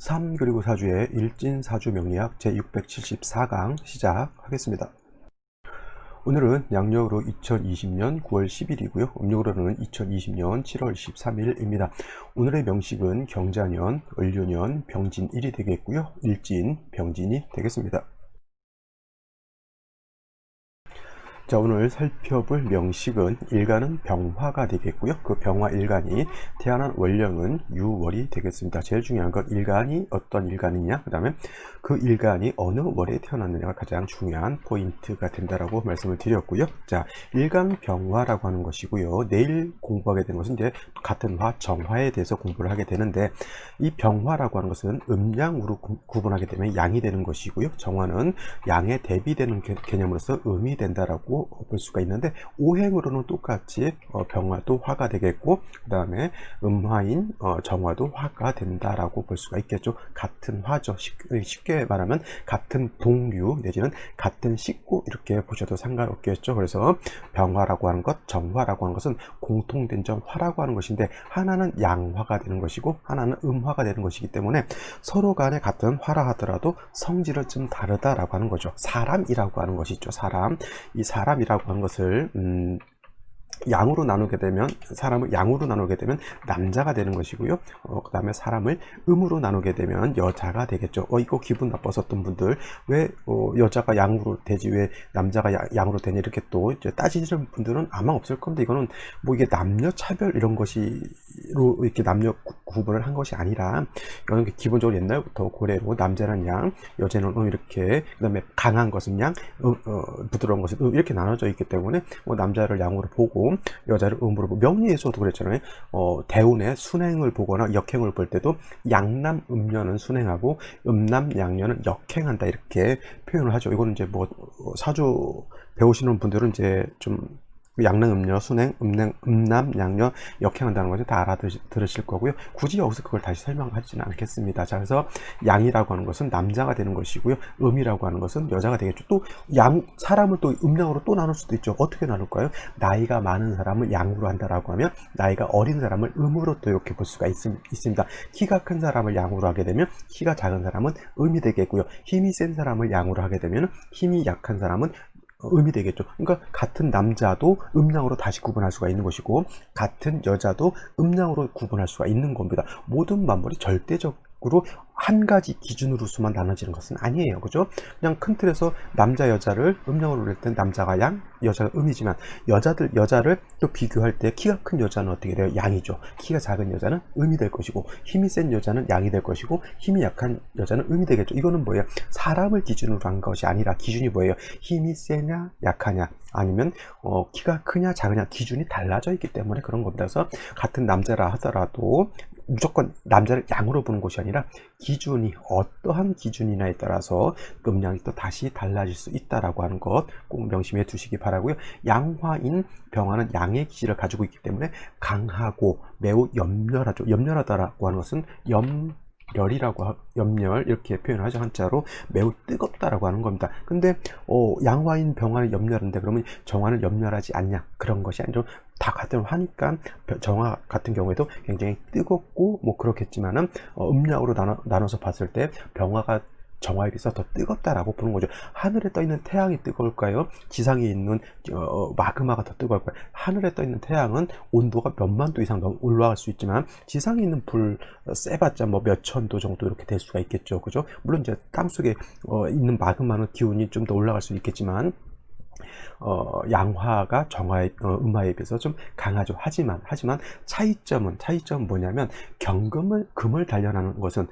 3 그리고 4주의 일진사주 명리학 제674강 시작하겠습니다. 오늘은 양력으로 2020년 9월 10일이고요. 음력으로는 2020년 7월 13일입니다. 오늘의 명식은 경자년, 을료년, 병진일이 되겠고요. 일진, 병진이 되겠습니다. 자, 오늘 살펴볼 명식은 일간은 병화가 되겠고요. 그 병화 일간이 태어난 월령은 유월이 되겠습니다. 제일 중요한 건 일간이 어떤 일간이냐, 그 다음에 그 일간이 어느 월에 태어났느냐가 가장 중요한 포인트가 된다라고 말씀을 드렸고요. 자, 일간 병화라고 하는 것이고요. 내일 공부하게 되는 것은 이제 같은 화, 정화에 대해서 공부를 하게 되는데, 이 병화라고 하는 것은 음양으로 구분하게 되면 양이 되는 것이고요. 정화는 양에 대비되는 개념으로서 음이 된다라고 볼 수가 있는데, 오행으로는 똑같이 병화도 화가 되겠고, 그 다음에 음화인 정화도 화가 된다라고 볼 수가 있겠죠. 같은 화죠. 쉽게 말하면 같은 동류 내지는 같은 식구 이렇게 보셔도 상관없겠죠. 그래서 병화라고 하는 것, 정화라고 하는 것은 공통된 점 화라고 하는 것인데, 하나는 양화가 되는 것이고 하나는 음화가 되는 것이기 때문에 서로 간에 같은 화라 하더라도 성질은 좀 다르다라고 하는 거죠. 사람이라고 하는 것이 있죠. 사람. 이 사람이라고 하는 것을 양으로 나누게 되면, 사람을 양으로 나누게 되면 남자가 되는 것이고요. 그 다음에 사람을 음으로 나누게 되면 여자가 되겠죠. 이거 기분 나빴었던 분들, 왜 여자가 양으로 되지 왜 남자가 양으로 되냐 이렇게 또 이제 따지는 분들은 아마 없을 건데, 이거는 뭐 이게 남녀 차별 이런 것이로 이렇게 남녀 구분을 한 것이 아니라, 이거는 기본적으로 옛날부터 고래로 남자는 양, 여자는 이렇게, 그 다음에 강한 것은 양, 부드러운 것은 이렇게 나눠져 있기 때문에 남자를 양으로 보고 여자를 음으로 보고, 명리에서도 그랬잖아요. 대운의 순행을 보거나 역행을 볼 때도 양남 음녀는 순행하고 음남 양녀는 역행한다 이렇게 표현을 하죠. 이거는 이제 뭐 사주 배우시는 분들은 이제 좀 양남 음녀, 순행, 음남, 양녀, 역행한다는 것을 다 알아들으실 거고요. 굳이 여기서 그걸 다시 설명하지는 않겠습니다. 자, 그래서 양이라고 하는 것은 남자가 되는 것이고요. 음이라고 하는 것은 여자가 되겠죠. 또 사람을 또 음양으로 또 나눌 수도 있죠. 어떻게 나눌까요? 나이가 많은 사람을 양으로 한다라고 하면, 나이가 어린 사람을 음으로 또 이렇게 볼 수가 있습니다. 키가 큰 사람을 양으로 하게 되면 키가 작은 사람은 음이 되겠고요. 힘이 센 사람을 양으로 하게 되면 힘이 약한 사람은 음이 되겠죠. 그러니까 같은 남자도 음양으로 다시 구분할 수가 있는 것이고, 같은 여자도 음양으로 구분할 수가 있는 겁니다. 모든 만물이 절대적으로 한 가지 기준으로서만 나눠지는 것은 아니에요. 그죠? 그냥 큰 틀에서 남자 여자를 음양으로 낼 땐 남자가 양, 여자가 음이지만, 여자를 또 비교할 때 키가 큰 여자는 어떻게 돼요? 양이죠. 키가 작은 여자는 음이 될 것이고, 힘이 센 여자는 양이 될 것이고, 힘이 약한 여자는 음이 되겠죠. 이거는 뭐예요? 사람을 기준으로 한 것이 아니라, 기준이 뭐예요? 힘이 세냐 약하냐, 아니면 키가 크냐 작으냐, 기준이 달라져 있기 때문에 그런 겁니다. 그래서 같은 남자라 하더라도 무조건 남자를 양으로 보는 것이 아니라, 기준이 어떠한 기준이냐에 따라서 음양이 또 다시 달라질 수 있다라고 하는 것 꼭 명심해 두시기 바라고요. 양화인 병화는 양의 기질을 가지고 있기 때문에 강하고 매우 염렬하죠. 염렬하다라고 하는 것은 염렬 이렇게 표현을 하죠. 한자로 매우 뜨겁다라고 하는 겁니다. 근데 양화인 병화는 염렬한데, 그러면 정화는 염렬하지 않냐, 그런 것이 아니죠. 다 같은 화니까 정화 같은 경우에도 굉장히 뜨겁고 뭐 그렇겠지만은 음력으로 나눠서 봤을 때 병화가 정화에 비해서 더 뜨겁다라고 보는 거죠. 하늘에 떠 있는 태양이 뜨거울까요? 지상에 있는 마그마가 더 뜨거울까요? 하늘에 떠 있는 태양은 온도가 몇만 도 이상 올라갈 수 있지만, 지상에 있는 불 세봤자 뭐 몇천 도 정도 이렇게 될 수가 있겠죠. 그죠? 물론 이제 땅 속에 있는 마그마는 기온이 좀 더 올라갈 수 있겠지만, 양화가 음화에 비해서 좀 강하죠. 하지만 차이점은 뭐냐면, 금을 단련하는 것은,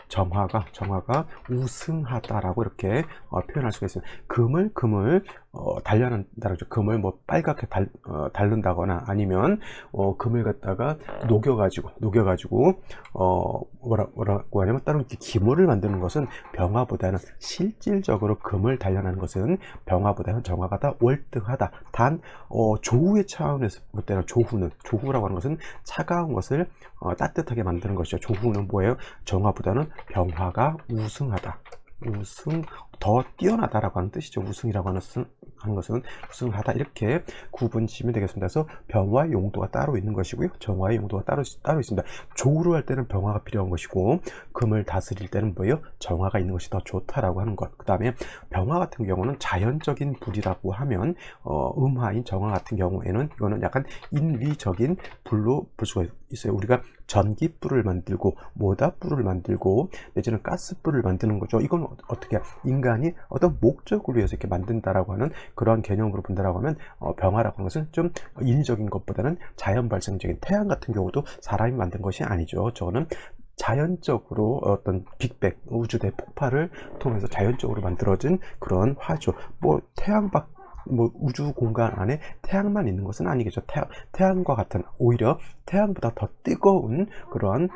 정화가 우승하다라고 이렇게 표현할 수가 있습니다. 금을 단련한다는 거죠. 금을 뭐 빨갛게 닳는다거나, 아니면 금을 갖다가 녹여가지고 뭐라고 하냐면, 다른 기물을 만드는 것은 병화보다는, 실질적으로 금을 단련하는 것은 병화보다는 정화가 더 월등하다. 단 조후의 차원에서 볼 때는, 조후라고 하는 것은 차가운 것을 따뜻하게 만드는 것이죠. 조후는 뭐예요? 정화보다는 병화가 우승하다. 더 뛰어나다라고 하는 뜻이죠. 우승이라고 하는 것은 우승하다 이렇게 구분 지으면 되겠습니다. 그래서 병화의 용도가 따로 있는 것이고요. 정화의 용도가 따로 있습니다. 조우를 할 때는 병화가 필요한 것이고 금을 다스릴 때는 뭐예요? 정화가 있는 것이 더 좋다라고 하는 것. 그 다음에 병화 같은 경우는 자연적인 불이라고 하면 음화인 정화 같은 경우에는 이거는 약간 인위적인 불로 볼 수가 있어요. 우리가 전기불을 만들고 모닥불을 만들고 내지는 가스불을 만드는 거죠. 이건 어떻게 인간이 어떤 목적을 위해서 이렇게 만든다라고 하는 그러한 개념으로 본다라고 하면 병화라고 하는 것은 좀 인위적인 것보다는 자연 발생적인 태양 같은 경우도 사람이 만든 것이 아니죠. 저는 자연적으로 어떤 빅뱅 우주 대폭발을 통해서 자연적으로 만들어진 그런 화죠. 뭐 태양밖 뭐 우주 공간 안에 태양만 있는 것은 아니겠죠. 태양과 같은 오히려 태양보다 더 뜨거운 그러한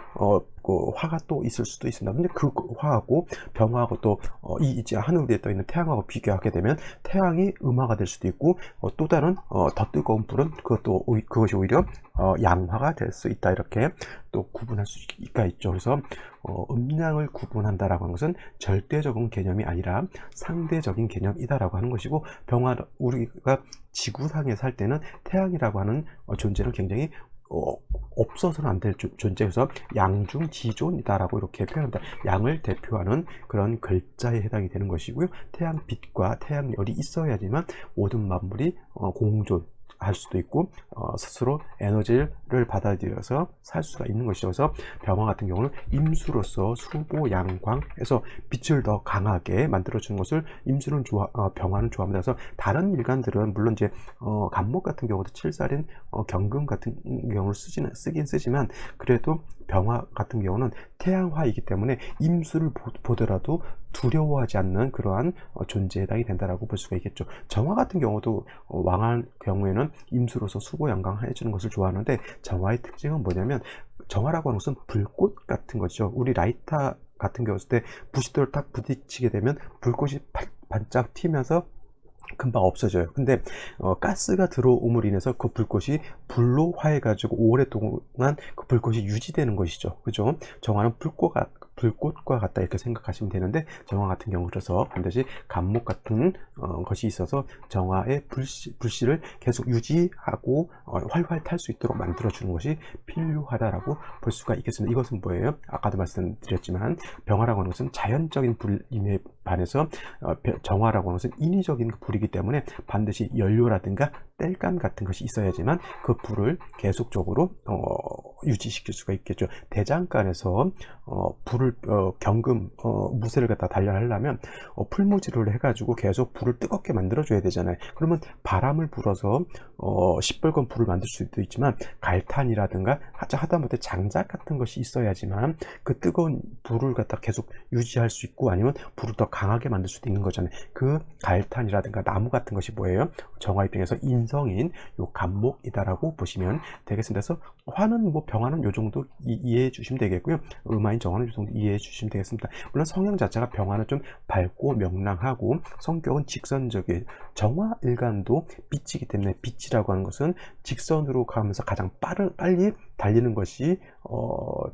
그 화가 또 있을 수도 있습니다. 근데 그 화하고 병화하고 또 이 이제 하늘 위에 떠 있는 태양하고 비교하게 되면 태양이 음화가 될 수도 있고 또 다른 더 뜨거운 불은 그것이 오히려 양화가 될 수 있다. 이렇게 또 구분할 수가 있죠. 그래서 음양을 구분한다라고 하는 것은 절대적인 개념이 아니라 상대적인 개념이다라고 하는 것이고 병화 우리가 지구상에 살 때는 태양이라고 하는 존재는 굉장히 없어서는 안 될 존재여서 양중지존이다라고 이렇게 표현합니다. 양을 대표하는 그런 글자에 해당이 되는 것이고요. 태양빛과 태양열이 있어야지만 모든 만물이 공존 할 수도 있고 스스로 에너지를 받아들여서 살 수가 있는 것이죠. 그래서 병화 같은 경우는 임수로서 수보 양광에서 빛을 더 강하게 만들어주는 것을 임수는 병화는 좋아합니다. 그래서 다른 일간들은 물론 이제 간목 같은 경우도 칠살인 경금 같은 경우를 쓰긴 쓰지만 그래도 병화 같은 경우는 태양화이기 때문에 임수를 보더라도 두려워하지 않는 그러한 존재에 해당이 된다라고 볼 수가 있겠죠. 정화 같은 경우도 왕할 경우에는 임수로서 수고양강 해주는 것을 좋아하는데 정화의 특징은 뭐냐면 정화라고 하는 것은 불꽃 같은 거죠. 우리 라이터 같은 경우 때 부싯돌을 딱 부딪히게 되면 불꽃이 반짝 튀면서 금방 없어져요. 근데 가스가 들어옴으로 인해서 그 불꽃이 불로 화해가지고 오랫동안 그 불꽃이 유지되는 것이죠. 그죠? 정화는 불꽃과 같다 이렇게 생각하시면 되는데 정화 같은 경우 그래서 반드시 간목 같은 것이 있어서 정화의 불씨를 계속 유지하고 활활 탈 수 있도록 만들어주는 것이 필요하다라고 볼 수가 있겠습니다. 이것은 뭐예요? 아까도 말씀드렸지만 병화라고 하는 것은 자연적인 불임에 반해서 정화라고 하는 것은 인위적인 불이기 때문에 반드시 연료라든가 땔감 같은 것이 있어야지만 그 불을 계속적으로 유지시킬 수가 있겠죠. 대장간에서 불을 경금 무쇠를 갖다 단련하려면 풀무질을 해가지고 계속 불을 뜨겁게 만들어 줘야 되잖아요. 그러면 바람을 불어서 시뻘건 불을 만들 수도 있지만 갈탄이라든가 하다못해 장작 같은 것이 있어야지만 그 뜨거운 불을 갖다 계속 유지할 수 있고 아니면 불을 더 강하게 만들 수도 있는 거잖아요. 그 갈탄이라든가 나무 같은 것이 뭐예요? 정화 입장에서 인성인 요 간목이다라고 보시면 되겠습니다. 그래서 화는 뭐 병화는 요 정도 이해해 주시면 되겠고요. 음화인 정화는 요 정도 이해해 주시면 되겠습니다. 물론 성향 자체가 병화는 좀 밝고 명랑하고 성격은 직선적이에요. 정화 일간도 빛이기 때문에 빛이라고 하는 것은 직선으로 가면서 가장 빨리 달리는 것이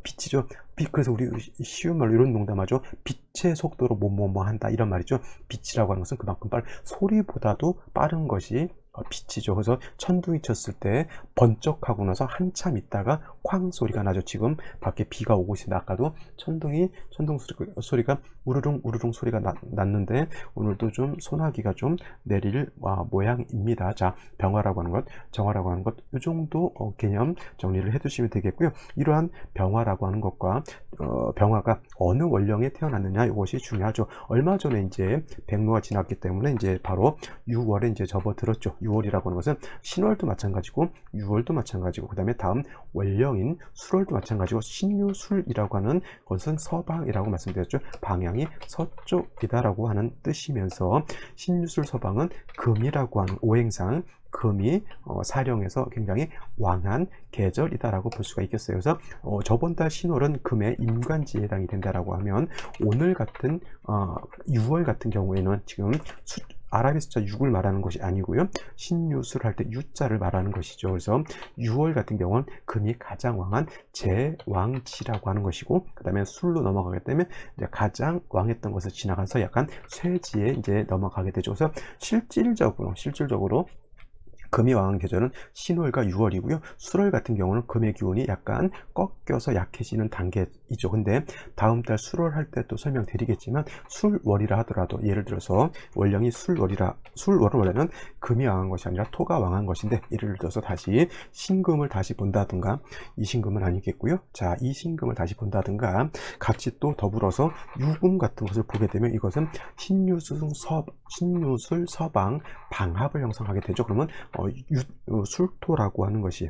빛이죠. 그래서 우리 쉬운 말로 이런 농담하죠. 빛의 속도로 뭐뭐 한다 이런 말이죠. 빛이라고 하는 것은 그만큼 소리보다도 빠른 것이 빛이죠. 그래서 천둥이 쳤을 때 번쩍하고 나서 한참 있다가 쾅 소리가 나죠. 지금 밖에 비가 오고 있습니다. 아까도 천둥 소리가 우르릉 소리가 났는데 오늘도 좀 소나기가 좀 내릴 모양입니다. 자, 병화라고 하는 것, 정화라고 하는 것, 이 정도 개념 정리를 해두시면 되겠고요. 이러한 병화라고 하는 것과 병화가 어느 원령에 태어났느냐 이것이 중요하죠. 얼마 전에 이제 백로가 지났기 때문에 이제 바로 6월에 이제 접어들었죠. 6월이라고 하는 것은 신월도 마찬가지고 6월도 마찬가지고 그 다음에 다음 원령인 술월도 마찬가지고 신유술이라고 하는 것은 서방이라고 말씀드렸죠. 방향이 서쪽이다라고 하는 뜻이면서 신유술 서방은 금이라고 하는 오행상 금이 사령에서 굉장히 왕한 계절이다라고 볼 수가 있겠어요. 그래서 저번 달 신월은 금의 인관지에 해당이 된다라고 하면 오늘 같은 6월 같은 경우에는 지금 아랍의 숫자 6을 말하는 것이 아니고요. 신유술 할 때 유자를 말하는 것이죠. 그래서 6월 같은 경우는 금이 가장 왕한 제왕지라고 하는 것이고, 그 다음에 술로 넘어가게 되면 이제 가장 왕했던 것을 지나가서 약간 쇠지에 이제 넘어가게 되죠. 그래서 실질적으로 금이 왕한 계절은 신월과 6월이고요. 술월 같은 경우는 금의 기운이 약간 꺾여서 약해지는 단계이죠. 근데 다음 달 술월 할 때 또 설명드리겠지만, 술월이라 하더라도 예를 들어서 월령이 술월은 원래는 금이 왕한 것이 아니라 토가 왕한 것인데, 예를 들어서 다시 신금을 다시 본다든가, 이 신금은 아니겠고요. 자, 이 신금을 다시 본다든가 같이 또 더불어서 유금 같은 것을 보게 되면 이것은 신유술 서방 방합을 형성하게 되죠. 그러면 술토라고 하는 것이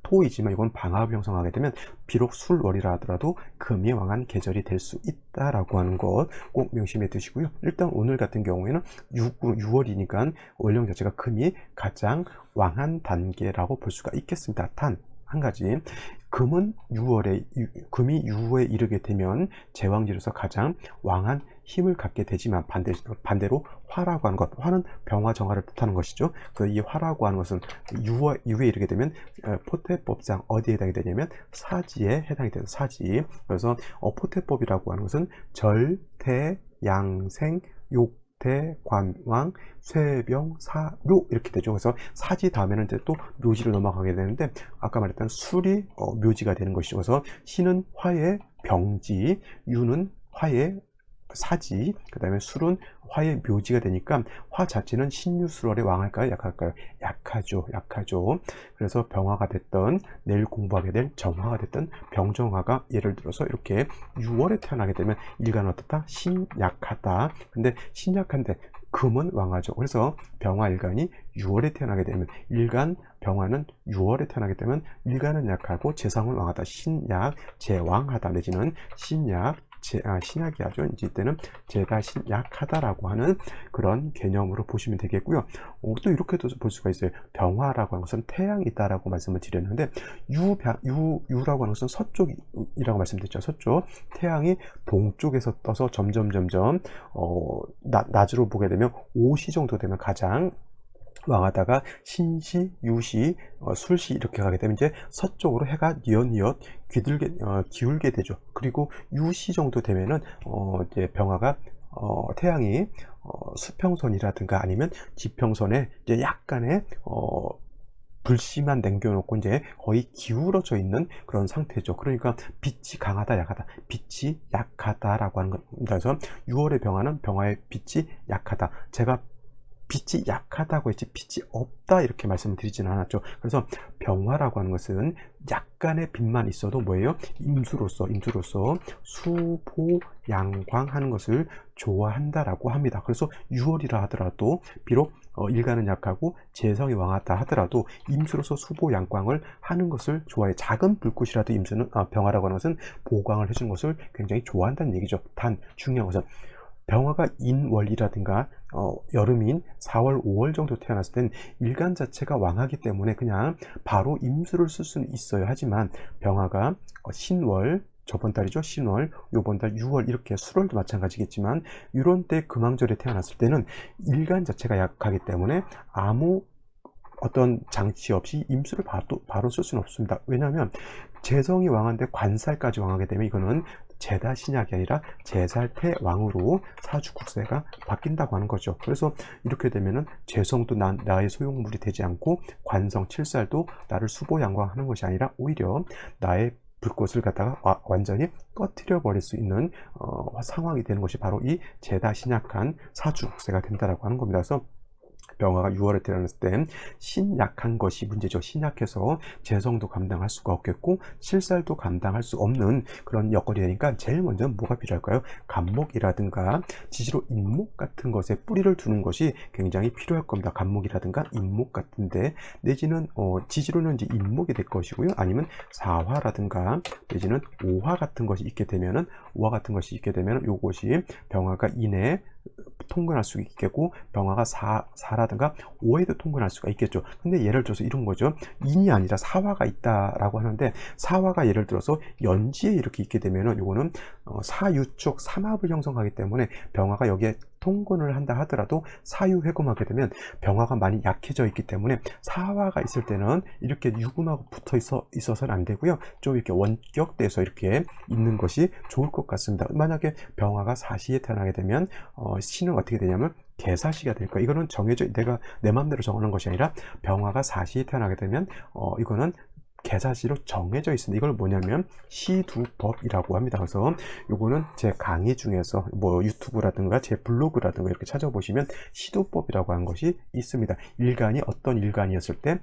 토이지만 이건 방합을 형성하게 되면 비록 술월이라 하더라도 금이 왕한 계절이 될 수 있다라고 하는 것 꼭 명심해 두시고요. 일단 오늘 같은 경우에는 6월이니까 월령 자체가 금이 가장 왕한 단계라고 볼 수가 있겠습니다. 단 한 가지, 금이 6월에 이르게 되면 제왕지로서 가장 왕한 힘을 갖게 되지만, 반대로 화라고 하는 것, 화는 병화 정화를 뜻하는 것이죠. 이 화라고 하는 것은 6에 이르게 되면 포태법상 어디에 해당이 되냐면 사지에 해당이 되는 사지. 그래서 포태법이라고 하는 것은 절, 태, 양생, 욕, 대관왕, 쇠병, 사묘 이렇게 되죠. 그래서 사지 다음에는 이제 또 묘지로 넘어가게 되는데, 아까 말했던 술이 묘지가 되는 것이죠. 그래서 신은 화의 병지, 유는 화의 사지, 그 다음에 술은 화의 묘지가 되니까 화 자체는 신유술월에 왕할까요? 약할까요? 약하죠. 그래서 병화가 됐던, 내일 공부하게 될 정화가 됐던 병정화가 예를 들어서 이렇게 6월에 태어나게 되면 일간은 어떻다? 신약하다. 근데 신약한데 금은 왕하죠. 그래서 병화 일간이 6월에 태어나게 되면 일간 병화는 6월에 태어나게 되면 일간은 약하고 재성은 왕하다. 신약 제왕하다 내지는 신약이 하죠. 이때는 제가 신약하다라고 하는 그런 개념으로 보시면 되겠고요. 또 이렇게도 볼 수가 있어요. 병화라고 하는 것은 태양이 있다라고 말씀을 드렸는데, 유라고 하는 것은 서쪽이라고 말씀드렸죠. 서쪽, 태양이 동쪽에서 떠서 점점 낮으로 보게 되면 5시 정도 되면 가장 왕하다가 신시, 유시, 술시 이렇게 가게 되면 이제 서쪽으로 해가 뉘엿뉘엿 기울게 되죠. 그리고 유시 정도 되면은 이제 병화가 태양이 수평선이라든가 아니면 지평선에 이제 약간의 불씨만 남겨놓고 이제 거의 기울어져 있는 그런 상태죠. 그러니까 빛이 강하다, 약하다, 빛이 약하다라고 하는 겁니다. 그래서 6월의 병화는 병화의 빛이 약하다. 제가 빛이 약하다고 했지 빛이 없다 이렇게 말씀을 드리지는 않았죠. 그래서 병화라고 하는 것은 약간의 빛만 있어도 뭐예요? 임수로서 수보 양광하는 것을 좋아한다라고 합니다. 그래서 6월이라 하더라도 비록 일간은 약하고 재성이 왕하다 하더라도 임수로서 수보 양광을 하는 것을 좋아해. 작은 불꽃이라도 병화라고 하는 것은 보광을 해주는 것을 굉장히 좋아한다는 얘기죠. 단 중요한 것은 병화가 인월이라든가 여름인 4월, 5월 정도 태어났을 땐 일간 자체가 왕하기 때문에 그냥 바로 임수를 쓸 수는 있어요. 하지만 병화가 신월, 저번 달이죠. 신월, 요번 달 6월 이렇게 술월도 마찬가지겠지만 이런 때 금왕절에 태어났을 때는 일간 자체가 약하기 때문에 아무 어떤 장치 없이 임수를 바로 쓸 수는 없습니다. 왜냐하면 재성이 왕한데 관살까지 왕하게 되면 이거는 제다 신약이 아니라 제살태 왕으로 사주국세가 바뀐다고 하는 거죠. 그래서 이렇게 되면은 재성도 나의 소용물이 되지 않고 관성 칠살도 나를 수보양광하는 것이 아니라 오히려 나의 불꽃을 갖다가 완전히 꺼트려 버릴 수 있는 상황이 되는 것이 바로 이 제다 신약한 사주국세가 된다라고 하는 겁니다. 그래서 병화가 6월에 태어났을 때 신약한 것이 문제죠. 신약해서 재성도 감당할 수가 없겠고 칠살도 감당할 수 없는 그런 여건이 되니까 제일 먼저 뭐가 필요할까요? 간목이라든가 지지로 인목 같은 것에 뿌리를 두는 것이 굉장히 필요할 겁니다. 간목이라든가 인목 같은데 내지는 지지로는 이제 인목이 될 것이고요. 아니면 사화라든가 내지는 오화 같은 것이 있게 되면은 요것이 병화가 인에 통근할 수 있겠고 병화가 사라든가 오에도 통근할 수가 있겠죠. 근데 예를 들어서 이런 거죠. 인이 아니라 사화가 있다라고 하는데 사화가 예를 들어서 연지에 이렇게 있게 되면은 요거는 사유축 삼합을 형성하기 때문에 병화가 여기에 통근을 한다 하더라도 사유회금하게 되면 병화가 많이 약해져 있기 때문에 사화가 있을 때는 이렇게 유금하고 붙어 있어서는 안 되고요. 좀 이렇게 원격돼서 이렇게 있는 것이 좋을 것 같습니다. 만약에 병화가 사시에 태어나게 되면 시는 어떻게 되냐면 개사시가 될 거예요. 이거는 정해져, 내가 내 마음대로 정하는 것이 아니라 병화가 사시에 태어나게 되면 이거는 개사시로 정해져 있습니다. 이걸 뭐냐면 시두법이라고 합니다. 그래서 요거는 제 강의 중에서 뭐 유튜브라든가 제 블로그라든가 이렇게 찾아보시면 시두법이라고 하는 것이 있습니다. 일간이 어떤 일간이었을 때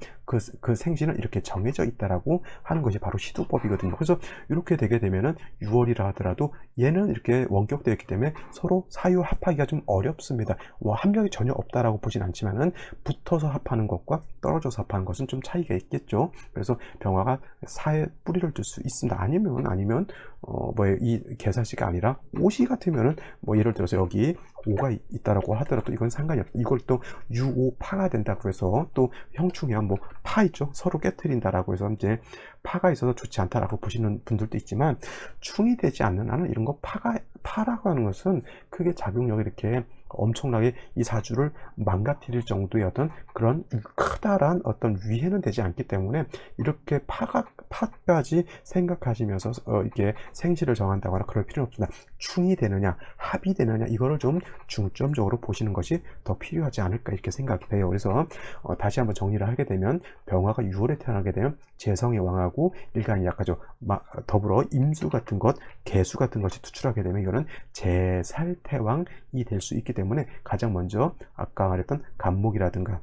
그 생신은 이렇게 정해져 있다라고 하는 것이 바로 시두법이거든요. 그래서 이렇게 되게 되면은 6월이라 하더라도 얘는 이렇게 원격되어 있기 때문에 서로 사유 합하기가 좀 어렵습니다. 뭐 합력이 전혀 없다라고 보진 않지만은 붙어서 합하는 것과 떨어져서 합하는 것은 좀 차이가 있겠죠. 그래서 병화가 사에 뿌리를 둘 수 있습니다. 아니면 이 개사시가 아니라 오시 같으면은 뭐 예를 들어서 여기 오가 있다라고 하더라도 이건 상관이 없다. 이걸 또 유오파가 된다고 해서 또 형충이야 뭐 파 있죠. 서로 깨트린다라고 해서 이제 파가 있어서 좋지 않다라고 보시는 분들도 있지만 충이 되지 않는 한은 이런 거 파라고 하는 것은 크게 작용력이 이렇게 엄청나게 이 사주를 망가뜨릴 정도의 어떤 그런 크다란 어떤 위해는 되지 않기 때문에 이렇게 파까지 생각하시면서 이게 생시를 정한다거나 그럴 필요는 없습니다. 충이 되느냐 합이 되느냐 이거를 좀 중점적으로 보시는 것이 더 필요하지 않을까 이렇게 생각이 돼요. 그래서 다시 한번 정리를 하게 되면 병화가 6월에 태어나게 되면 재성의 왕하고 일간이 약하죠. 더불어 임수 같은 것 개수 같은 것이 투출하게 되면 이거는 제살태왕이 될 수 있기 때문에 가장 먼저 아까 말했던 간목이라든가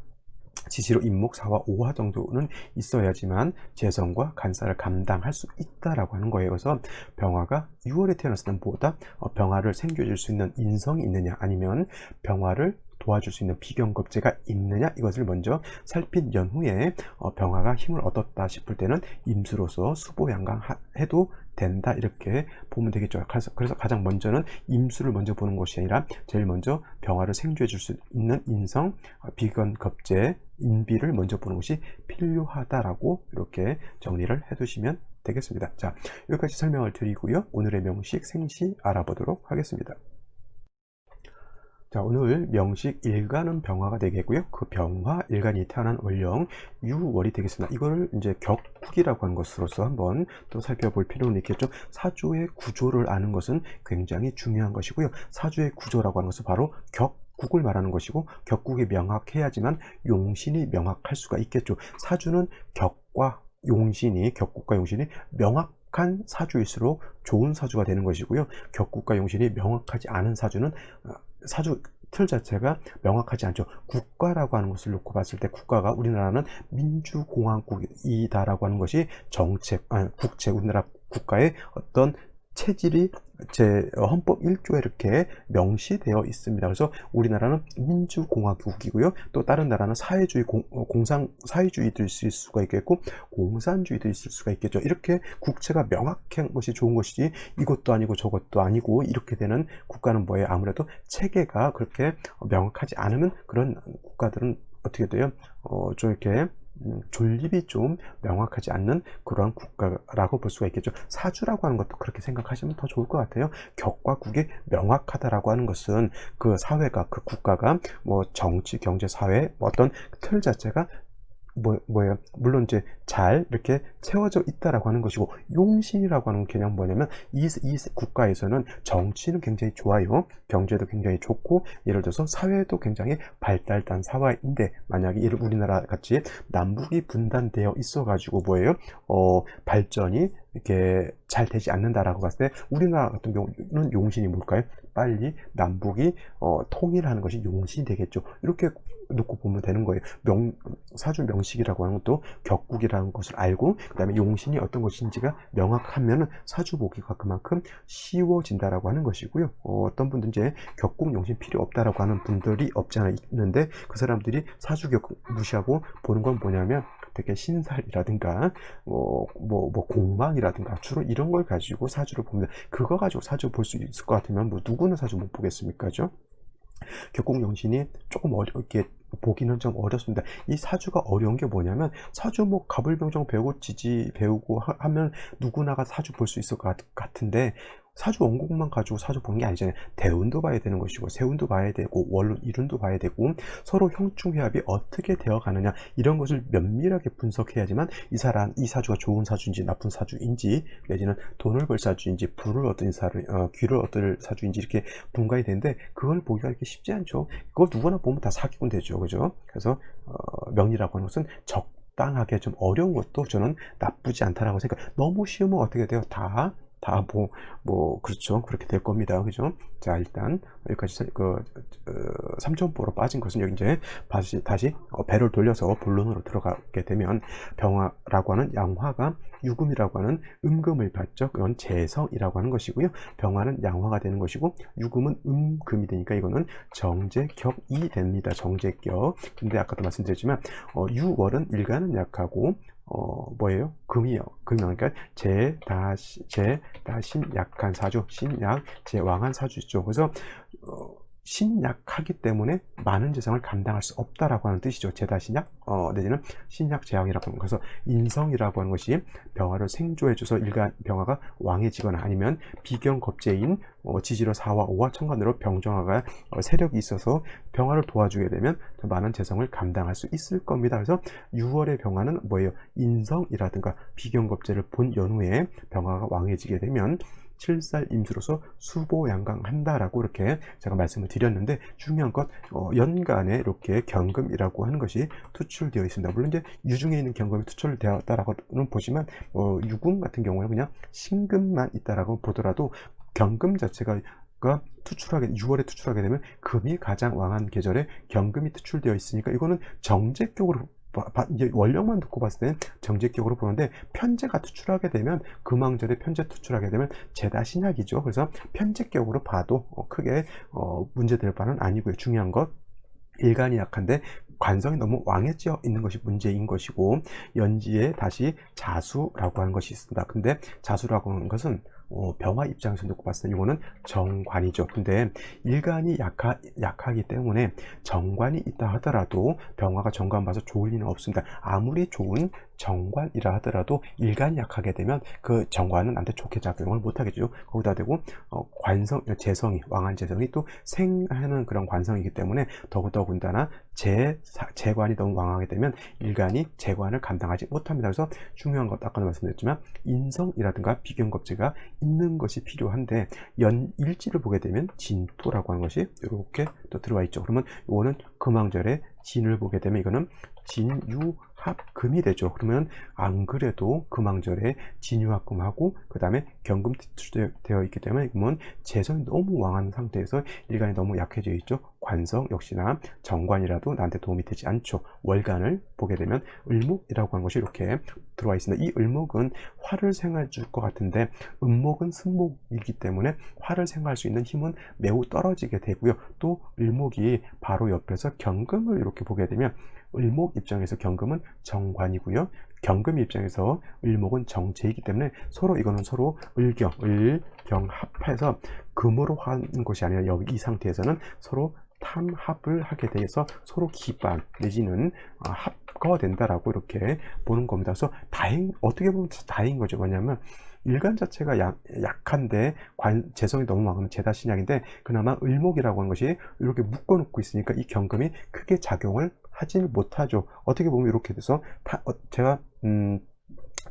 지지로 임목, 사화, 오화 정도는 있어야지만 재성과 간사를 감당할 수 있다라고 하는 거예요. 그래서 병화가 6월에 태어났을 때보다 병화를 생겨줄 수 있는 인성이 있느냐 아니면 병화를 도와줄 수 있는 비경겁제가 있느냐 이것을 먼저 살핀 연후에 병화가 힘을 얻었다 싶을 때는 임수로서 수보양강해도 된다 이렇게 보면 되겠죠. 그래서 가장 먼저는 임수를 먼저 보는 것이 아니라 제일 먼저 병화를 생주해 줄 수 있는 인성, 비경겁제, 인비를 먼저 보는 것이 필요하다라고 이렇게 정리를 해 두시면 되겠습니다. 자, 여기까지 설명을 드리고요. 오늘의 명식 생시 알아보도록 하겠습니다. 자, 오늘 명식 일간은 병화가 되겠고요. 그 병화 일간이 태어난 월령 유월이 되겠습니다. 이거를 이제 격국이라고 하는 것으로서 한번 또 살펴볼 필요는 있겠죠. 사주의 구조를 아는 것은 굉장히 중요한 것이고요. 사주의 구조라고 하는 것은 바로 격국을 말하는 것이고 격국이 명확해야지만 용신이 명확할 수가 있겠죠. 사주는 격국과 용신이 명확한 사주일수록 좋은 사주가 되는 것이고요. 격국과 용신이 명확하지 않은 사주는 사주 틀 자체가 명확하지 않죠. 국가라고 하는 것을 놓고 봤을 때 국가가 우리나라는 민주공화국이다라고 하는 것이 국채 우리나라 국가의 어떤 체질이 제 헌법 1조에 이렇게 명시되어 있습니다. 그래서 우리나라는 민주공화국이고요. 또 다른 나라는 사회주의 사회주의도 있을 수가 있겠고 공산주의도 있을 수가 있겠죠. 이렇게 국채가 명확한 것이 좋은 것이지 이것도 아니고 저것도 아니고 이렇게 되는 국가는 뭐예요? 아무래도 체계가 그렇게 명확하지 않으면 그런 국가들은 어떻게 돼요? 좀 이렇게 존립이 좀 명확하지 않는 그러한 국가라고 볼 수가 있겠죠. 사주라고 하는 것도 그렇게 생각하시면 더 좋을 것 같아요. 격과 국이 명확하다라고 하는 것은 그 사회가 그 국가가 뭐 정치, 경제, 사회 어떤 틀 자체가 뭐예요? 물론 이제 잘 이렇게 채워져 있다라고 하는 것이고 용신이라고 하는 개념은 뭐냐면 이 국가에서는 정치는 굉장히 좋아요. 경제도 굉장히 좋고 예를 들어서 사회도 굉장히 발달한 사회인데 만약에 우리나라 같이 남북이 분단되어 있어 가지고 뭐예요? 발전이 이렇게 잘 되지 않는다라고 봤을 때 우리나라 같은 경우는 용신이 뭘까요? 빨리 남북이 통일하는 것이 용신이 되겠죠. 이렇게 놓고 보면 되는 거예요. 사주 명식이라고 하는 것도 격국이라는 것을 알고 그 다음에 용신이 어떤 것인지가 명확하면 사주 보기가 그만큼 쉬워진다라고 하는 것이고요. 어떤 분들 이제 격국 용신 필요 없다라고 하는 분들이 없지 않아 있는데 그 사람들이 사주 격국 무시하고 보는 건 뭐냐면 되게 신살이라든가 공망이라든가 주로 이런 걸 가지고 사주를 봅니다. 그거 가지고 사주 볼 수 있을 것 같으면 뭐 누구는 사주 못 보겠습니까죠? 격국용신이 조금 어렵게 보기는 좀 어렵습니다. 이 사주가 어려운 게 뭐냐면 사주 뭐 갑을병정 배우고 지지 배우고 하면 누구나가 사주 볼 수 있을 것 같은데 사주 원곡만 가지고 사주 보는 게 아니잖아요. 대운도 봐야 되는 것이고 세운도 봐야 되고 월운, 일운도 봐야 되고 서로 형충회합이 어떻게 되어 가느냐 이런 것을 면밀하게 분석해야지만 이 사주가 좋은 사주인지 나쁜 사주인지 내지는 돈을 벌 사주인지 불을 얻은 귀를 얻을 사주인지 이렇게 분간이 되는데 그걸 보기가 이렇게 쉽지 않죠. 그걸 누구나 보면 다 사기꾼 되죠. 그죠? 그래서 명리라고 하는 것은 적당하게 좀 어려운 것도 저는 나쁘지 않다라고 생각. 너무 쉬우면 어떻게 돼요? 그렇죠. 그렇게 될 겁니다. 그죠? 자, 일단, 여기까지, 삼천포로 빠진 것은 여기 이제, 다시 배를 돌려서 본론으로 들어가게 되면, 병화라고 하는 양화가 유금이라고 하는 음금을 받죠. 그건 재성이라고 하는 것이고요. 병화는 양화가 되는 것이고, 유금은 음금이 되니까 이거는 정제격이 됩니다. 정제격. 근데 아까도 말씀드렸지만, 유월은 일간은 약하고, 뭐예요? 금이요. 그러니까 신약한 사주, 신약, 제왕한 사주죠. 그래서 신약하기 때문에 많은 재성을 감당할 수 없다라고 하는 뜻이죠. 제다신약, 내지는 신약 제왕이라고 하는 그래서 인성이라고 하는 것이 병화를 생조해줘서 일간 병화가 왕해지거나 아니면 비경겁제인 지지로 4와 5와 천간으로 병정화가 세력이 있어서 병화를 도와주게 되면 더 많은 재성을 감당할 수 있을 겁니다. 그래서 6월의 병화는 뭐예요? 인성이라든가 비경겁제를 본 연후에 병화가 왕해지게 되면 7살 임수로서 수보양강한다라고 이렇게 제가 말씀을 드렸는데 중요한 것 연간에 이렇게 경금이라고 하는 것이 투출되어 있습니다. 물론 이제 유중에 있는 경금이 투출되었다라고는 보지만 유금 같은 경우는 그냥 신금만 있다라고 보더라도 경금 자체가 투출하게 6월에 투출하게 되면 금이 가장 왕한 계절에 경금이 투출되어 있으니까 이거는 정제격으로 이제 원령만 듣고 봤을 때는 정제격으로 보는데 편제가 투출하게 되면 금왕절에 편제 투출하게 되면 제다신약이죠. 그래서 편제격으로 봐도 크게 문제될 바는 아니고요. 중요한 것 일간이 약한데 관성이 너무 왕해져 있는 것이 문제인 것이고 연지에 다시 자수라고 하는 것이 있습니다. 근데 자수라고 하는 것은 병화 입장에서 놓고 봤을 때 이거는 정관이죠. 근데 일간이 약하기 때문에 정관이 있다 하더라도 병화가 정관 봐서 좋을 리는 없습니다. 아무리 좋은 정관이라 하더라도 일간이 약하게 되면 그 정관은 나한테 좋게 작용을 못하겠죠. 거기다 대고 재성이 왕한 재성이 또 생하는 그런 관성이기 때문에 더군다나 재관이 너무 왕하게 되면 일간이 재관을 감당하지 못합니다. 그래서 중요한 것 아까도 말씀드렸지만 인성이라든가 비경겁제가 있는 것이 필요한데 일지를 보게 되면 진토라고 하는 것이 이렇게 또 들어와 있죠. 그러면 이거는 금왕절에 진을 보게 되면 이거는 진유합금이 되죠. 그러면 안 그래도 금왕절에 진유합금하고 그 다음에 경금 투출되어 있기 때문에 그러면 재성이 너무 왕한 상태에서 일간이 너무 약해져 있죠. 관성 역시나 정관이라도 나한테 도움이 되지 않죠. 월간을 보게 되면 을목이라고 하는 것이 이렇게 들어와 있습니다. 이 을목은 화를 생할 줄 것 같은데 음목은 승목이기 때문에 화를 생할 수 있는 힘은 매우 떨어지게 되고요. 또 을목이 바로 옆에서 경금을 이렇게 보게 되면 을목 입장에서 경금은 정관이고요. 경금 입장에서 을목은 정제이기 때문에 이거는 서로 을경 합해서 금으로 하는 것이 아니라 여기 이 상태에서는 서로 탐합을 하게 돼서 서로 기반 내지는 합거가 된다라고 이렇게 보는 겁니다. 그래서 어떻게 보면 다행인 거죠. 뭐냐면 일간 자체가 약한데 재성이 너무 많으면 제다신약인데 그나마 을목이라고 하는 것이 이렇게 묶어놓고 있으니까 이 경금이 크게 작용을 하질 못하죠. 어떻게 보면 이렇게 돼서 제가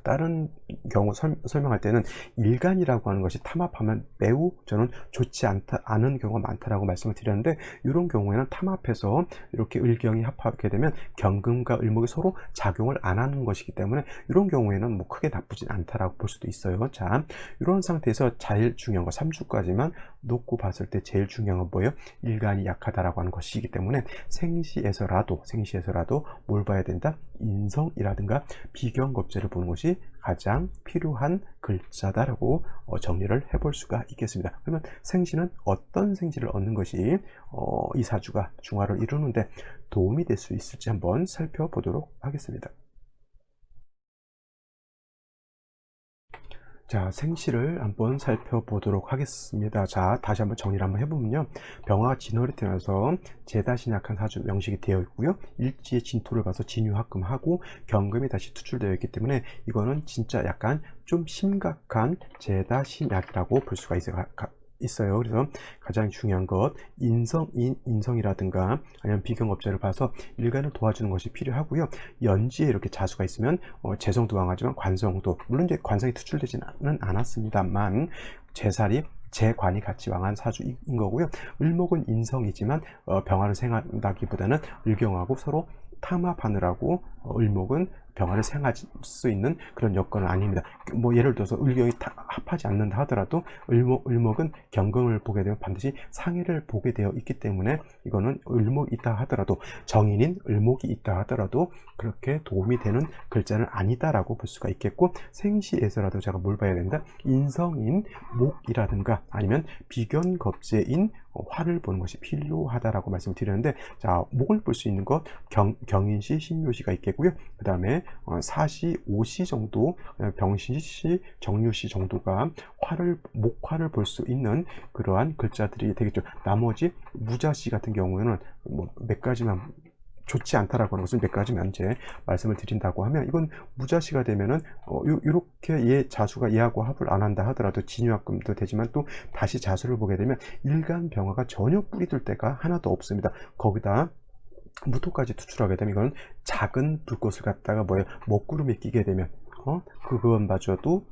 다른 경우 설명할 때는 일간이라고 하는 것이 탐합하면 매우 저는 좋지 않은 경우가 많다라고 말씀을 드렸는데 이런 경우에는 탐합해서 이렇게 을경이 합하게 되면 경금과 을목이 서로 작용을 안 하는 것이기 때문에 이런 경우에는 뭐 크게 나쁘진 않다라고 볼 수도 있어요. 자, 이런 상태에서 제일 중요한 거 3주까지만 놓고 봤을 때 제일 중요한 건 뭐예요? 일간이 약하다라고 하는 것이기 때문에 생시에서라도 뭘 봐야 된다? 인성이라든가 비경겁제를 보는 것이 가장 필요한 글자다라고 정리를 해볼 수가 있겠습니다. 그러면 생시는 어떤 생시를 얻는 것이 이 사주가 중화를 이루는데 도움이 될 수 있을지 한번 살펴보도록 하겠습니다. 자, 생시를 한번 살펴보도록 하겠습니다. 자, 다시 한번 정리를 한번 해보면요. 병화가 진월에 태어나서 재다신약한 사주 명식이 되어 있고요. 일지의 진토를 봐서 진유합금하고 경금이 다시 투출되어 있기 때문에 이거는 진짜 약간 좀 심각한 재다신약이라고 볼 수가 있어요. 그래서 가장 중요한 것 인성이라든가 아니면 비경업자를 봐서 일간을 도와주는 것이 필요하고요. 연지에 이렇게 자수가 있으면 재성도 강하지만 관성도, 물론 이제 관성이 투출되지는 않았습니다만 재살이 재관이 같이 왕한 사주인 거고요. 을목은 인성이지만 병화를 생한다기보다는 을경하고 서로 탐합하느라고 을목은 병화를 생할 수 있는 그런 여건은 아닙니다. 뭐 예를 들어서 을경이 합하지 않는다 하더라도 을목은 경금을 보게 되면 반드시 상해를 보게 되어 있기 때문에 이거는 을목이 있다 하더라도, 정인인 을목이 있다 하더라도 그렇게 도움이 되는 글자는 아니다라고 볼 수가 있겠고, 생시에서라도 제가 뭘 봐야 된다? 인성인 목이라든가 아니면 비견겁제인 화를 보는 것이 필요하다라고 말씀을 드렸는데, 자, 목을 볼 수 있는 것 경인시, 신묘시가 있겠고요. 그 다음에 사시, 오시 정도, 병신시, 정유시 정도가 목화를 볼 수 있는 그러한 글자들이 되겠죠. 나머지 무자시 같은 경우에는 뭐 몇 가지만 좋지 않다라고 하는 것은 몇 가지만 이제 말씀을 드린다고 하면, 이건 무자시가 되면은 이렇게 얘 자수가 얘하고 합을 안 한다 하더라도 진유합금도 되지만 또 다시 자수를 보게 되면 일간 병화가 전혀 뿌리 들 때가 하나도 없습니다. 거기다 무토까지 투출하게 되면 이건 작은 불꽃을 갖다가 먹구름에 끼게 되면 그건 마저도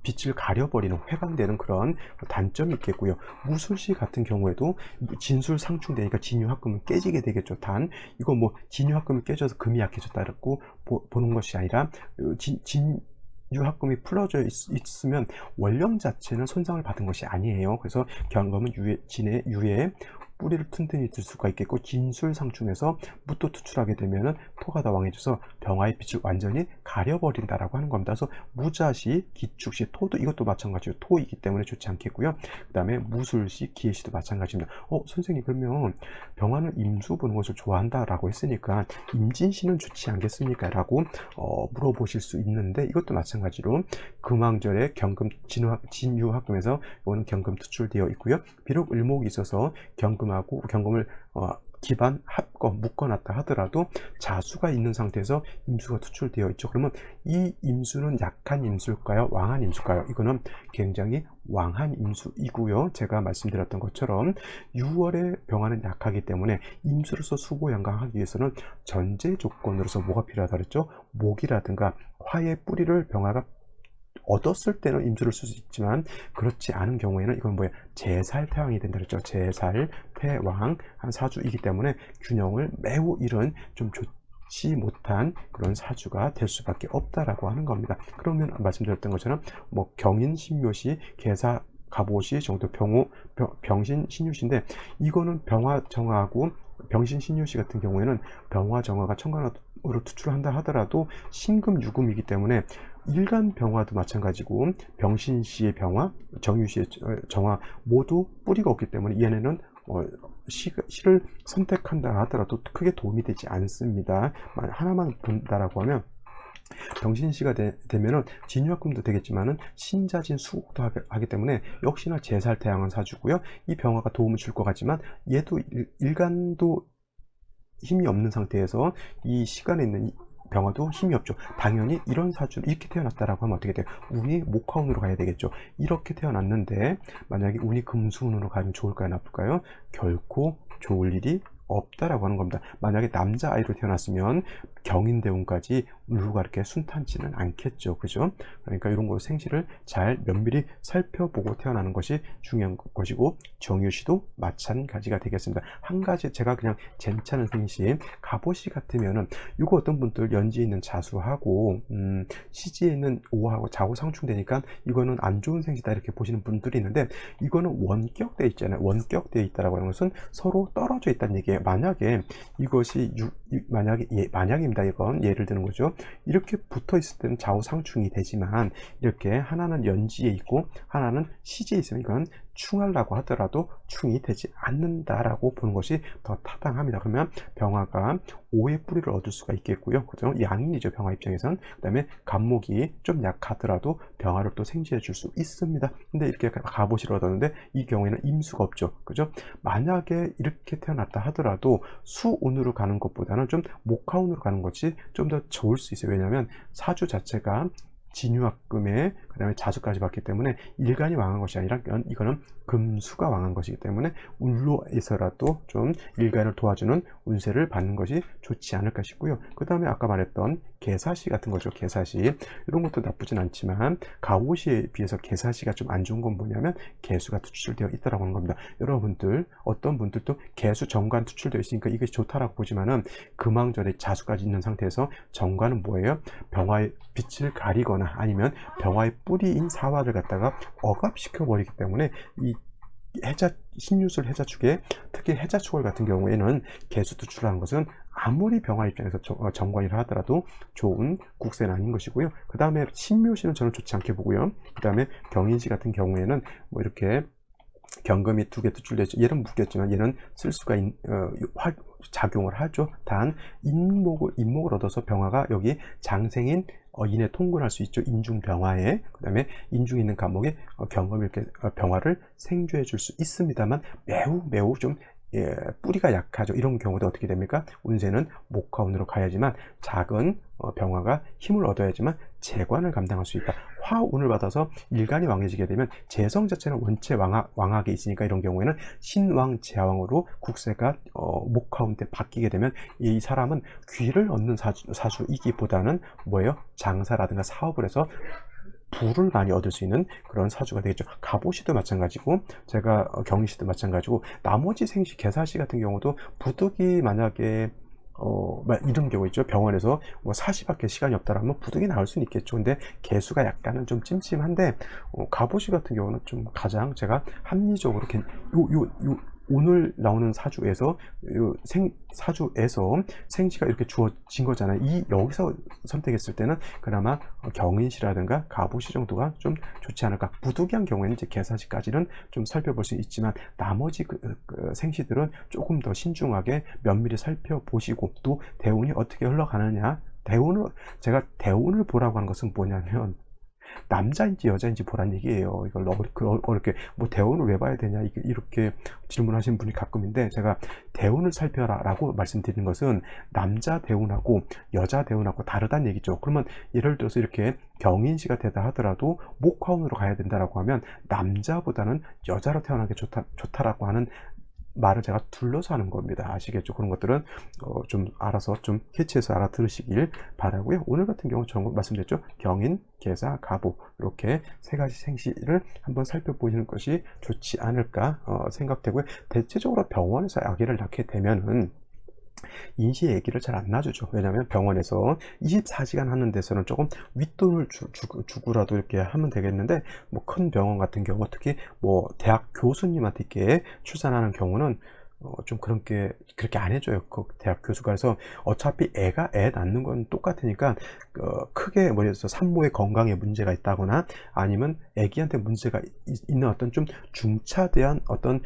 빛을 가려버리는, 회광되는 그런 단점이 있겠고요. 무술시 같은 경우에도 진술 상충되니까 진유합금은 깨지게 되겠죠. 단 이거 뭐 진유합금이 깨져서 금이 약해졌다고 보는 것이 아니라 진유합금이 풀어져 있으면 원령 자체는 손상을 받은 것이 아니에요. 그래서 경금은 진의 유에 뿌리를 튼튼히 들 수가 있겠고, 진술상충에서 무토 투출하게 되면은 토가 더 왕해져서 병화의 빛을 완전히 가려버린다라고 하는 겁니다. 그래서 무자시, 기축시, 토도 이것도 마찬가지로 토이기 때문에 좋지 않겠고요. 그 다음에 무술시, 기해시도 마찬가지입니다. 선생님, 그러면 병화는 임수 보는 것을 좋아한다라고 했으니까 임진시는 좋지 않겠습니까? 라고 물어보실 수 있는데, 이것도 마찬가지로 금왕절에 경금 진유합금에서 이거는 경금 투출되어 있고요. 비록 을목이 있어서 경금을 기반, 합거, 묶어놨다 하더라도 자수가 있는 상태에서 임수가 투출되어 있죠. 그러면 이 임수는 약한 임수일까요? 왕한 임수일까요? 이거는 굉장히 왕한 임수이고요. 제가 말씀드렸던 것처럼 6월에 병화는 약하기 때문에 임수로서 수고양강하기 위해서는 전제 조건으로서 뭐가 필요하다 그랬죠? 목이라든가 화의 뿌리를 병화가 얻었을 때는 임수를 쓸 수 있지만, 그렇지 않은 경우에는 이건 제살 태왕이 된다 그랬죠. 제살 태왕 한 사주이기 때문에 균형을 매우 잃은 좀 좋지 못한 그런 사주가 될 수밖에 없다라고 하는 겁니다. 그러면 말씀드렸던 것처럼 뭐 경인, 신묘시, 계사, 갑오시 정도 병신, 신유시인데, 이거는 병화 정화하고 병신, 신유시 같은 경우에는 병화 정화가 천간으로 투출한다 하더라도 신금, 유금이기 때문에 일간 병화도 마찬가지고 병신시의 병화, 정유시의 정화 모두 뿌리가 없기 때문에 얘네는 시를 선택한다 하더라도 크게 도움이 되지 않습니다. 하나만 본다라고 하면 병신시가 되면은 진유합금도 되겠지만은 신자진 수국도 하기 때문에 역시나 제살태양은 사주고요. 이 병화가 도움을 줄 것 같지만 얘도 일간도 힘이 없는 상태에서 이 시간에 있는 병화도 힘이 없죠. 당연히 이런 사주를 이렇게 태어났다라고 하면 어떻게 돼요? 운이 목화운으로 가야 되겠죠. 이렇게 태어났는데 만약에 운이 금수운으로 가면 좋을까요, 나쁠까요? 결코 좋을 일이 없다라고 하는 겁니다. 만약에 남자아이로 태어났으면 경인대운까지 운루가 이렇게 순탄치는 않겠죠. 그죠? 그러니까 이런 거 생시를 잘 면밀히 살펴보고 태어나는 것이 중요한 것이고, 정유시도 마찬가지가 되겠습니다. 한 가지 제가 그냥 괜찮은 생시, 갑오시 같으면은 이거 어떤 분들 연지에 있는 자수하고 시지에 있는 오하고 자고 상충되니까 이거는 안 좋은 생시다 이렇게 보시는 분들이 있는데, 이거는 원격되어 있잖아요. 원격되어 있다라고 하는 것은 서로 떨어져 있다는 얘기예요. 만약에 이것이 만약입니다. 이건 예를 드는 거죠. 이렇게 붙어 있을 때는 좌우상충이 되지만, 이렇게 하나는 연지에 있고 하나는 시지에 있으면 이건 충하려고 하더라도 충이 되지 않는다라고 보는 것이 더 타당합니다. 그러면 병화가 5의 뿌리를 얻을 수가 있겠고요. 그죠? 양인이죠. 병화 입장에선. 그 다음에 간목이 좀 약하더라도 병화를 또 생지해 줄 수 있습니다. 근데 이렇게 갑옷을 얻었는데 이 경우에는 임수가 없죠. 그죠? 만약에 이렇게 태어났다 하더라도 수운으로 가는 것보다는 좀 목화운으로 가는 것이 좀 더 좋을 수 있어요. 왜냐하면 사주 자체가 진유합금에 그 다음에 자수까지 받기 때문에 일간이 왕한 것이 아니라 이거는 금수가 왕한 것이기 때문에 운로에서라도 좀 일간을 도와주는 운세를 받는 것이 좋지 않을까 싶고요. 그 다음에 아까 말했던 개사시 같은 거죠. 개사시 이런 것도 나쁘진 않지만 갑오시에 비해서 개사시가 좀 안 좋은 건 뭐냐면 개수가 투출되어 있다라고 하는 겁니다. 여러분들 어떤 분들도 개수 정관 투출되어 있으니까 이것이 좋다라고 보지만은 금왕절에 자수까지 있는 상태에서 정관은 뭐예요? 병화의 빛을 가리거나 아니면 병화의 뿌리인 사화를 갖다가 억압시켜 버리기 때문에 이 신유술 해자축에 특히 해자축월 같은 경우에는 개수 투출하는 것은 아무리 병화 입장에서 정관이라 하더라도 좋은 국세는 아닌 것이고요. 그 다음에 신묘시는 저는 좋지 않게 보고요. 그 다음에 경인시 같은 경우에는 뭐 이렇게 경금이 2개 투출되죠. 얘는 묶였지만 얘는 쓸 수가 작용을 하죠. 단 인목을 얻어서 병화가 여기 장생인 인에 통근할 수 있죠. 인중병화에. 그 다음에 인중 있는 간목에 경금이 이렇게 병화를 생주해 줄 수 있습니다만 매우 좀 뿌리가 약하죠. 이런 경우도 어떻게 됩니까? 운세는 목화운으로 가야지만 작은 병화가 힘을 얻어야지만 재관을 감당할 수 있다. 화운을 받아서 일간이 왕해지게 되면 재성 자체는 원체 왕하게 있으니까 이런 경우에는 신왕 재왕으로 국세가 목화운 때 바뀌게 되면 이 사람은 귀를 얻는 사주이기보다는 뭐예요? 장사라든가 사업을 해서 부를 많이 얻을 수 있는 그런 사주가 되겠죠. 갑오시도 마찬가지고 제가 경인시도 마찬가지고 나머지 생시 개사시 같은 경우도 부득이 만약에 이런 경우 있죠. 병원에서 뭐 사시밖에 시간이 없다라면 부득이 나올 수는 있겠죠. 근데 개수가 약간은 좀 찜찜한데 갑오시 같은 경우는 좀 가장 제가 합리적으로 오늘 나오는 사주에서 생시가 이렇게 주어진 거잖아요. 여기서 선택했을 때는 그나마 경인시라든가 갑오시 정도가 좀 좋지 않을까. 부득이한 경우에는 이제 개사시까지는 좀 살펴볼 수 있지만 나머지 생시들은 조금 더 신중하게 면밀히 살펴보시고 또 대운이 어떻게 흘러가느냐. 제가 대운을 보라고 하는 것은 뭐냐면 남자인지 여자인지 보란 얘기예요. 이걸 어렵게 뭐 대운을 왜 봐야 되냐 이렇게 질문하시는 분이 가끔인데 제가 대운을 살펴라라고 말씀드리는 것은 남자 대운하고 여자 대운하고 다르다는 얘기죠. 그러면 예를 들어서 이렇게 경인시가 되다 하더라도 목화운으로 가야 된다라고 하면 남자보다는 여자로 태어나는 게 좋다라고 하는 말을 제가 둘러서 하는 겁니다. 아시겠죠? 그런 것들은 좀 알아서 좀 캐치해서 알아들으시길 바라고요. 오늘 같은 경우 저는 말씀드렸죠. 경인, 개사, 갑오 이렇게 세 가지 생시를 한번 살펴보시는 것이 좋지 않을까 생각되고요. 대체적으로 병원에서 아기를 낳게 되면은 인시 얘기를 잘 안 놔주죠. 왜냐하면 병원에서 24시간 하는 데서는 조금 윗돈을 주고라도 이렇게 하면 되겠는데 뭐 큰 병원 같은 경우 특히 뭐 대학 교수님한테 이렇게 출산하는 경우는 좀 그렇게 안 해줘요. 그 대학 교수가. 그래서 어차피 애 낳는 건 똑같으니까 크게 뭐 예를 들어서 산모의 건강에 문제가 있다거나 아니면 애기한테 문제가 있는 어떤 좀 중차대한 어떤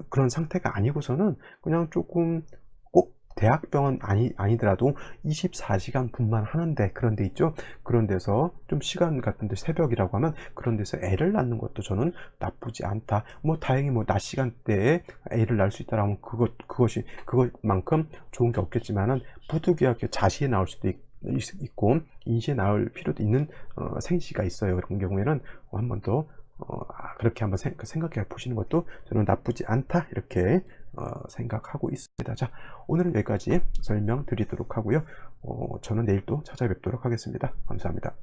그런 상태가 아니고서는 그냥 조금 꼭 대학병원 아니더라도 24시간 분만 하는데 그런 데 있죠. 그런 데서 좀 시간 같은데 새벽이라고 하면 그런 데서 애를 낳는 것도 저는 나쁘지 않다. 뭐 다행히 뭐 낮 시간대에 애를 낳을 수 있다라면 그것만큼 좋은 게 없겠지만은 부득이하게 자시에 나올 수도 있고 인시에 나올 필요도 있는 생시가 있어요. 그런 경우에는 한 번 더 그렇게 한번 생각해 보시는 것도 저는 나쁘지 않다 이렇게 생각하고 있습니다. 자, 오늘은 여기까지 설명드리도록 하고요. 저는 내일 또 찾아뵙도록 하겠습니다. 감사합니다.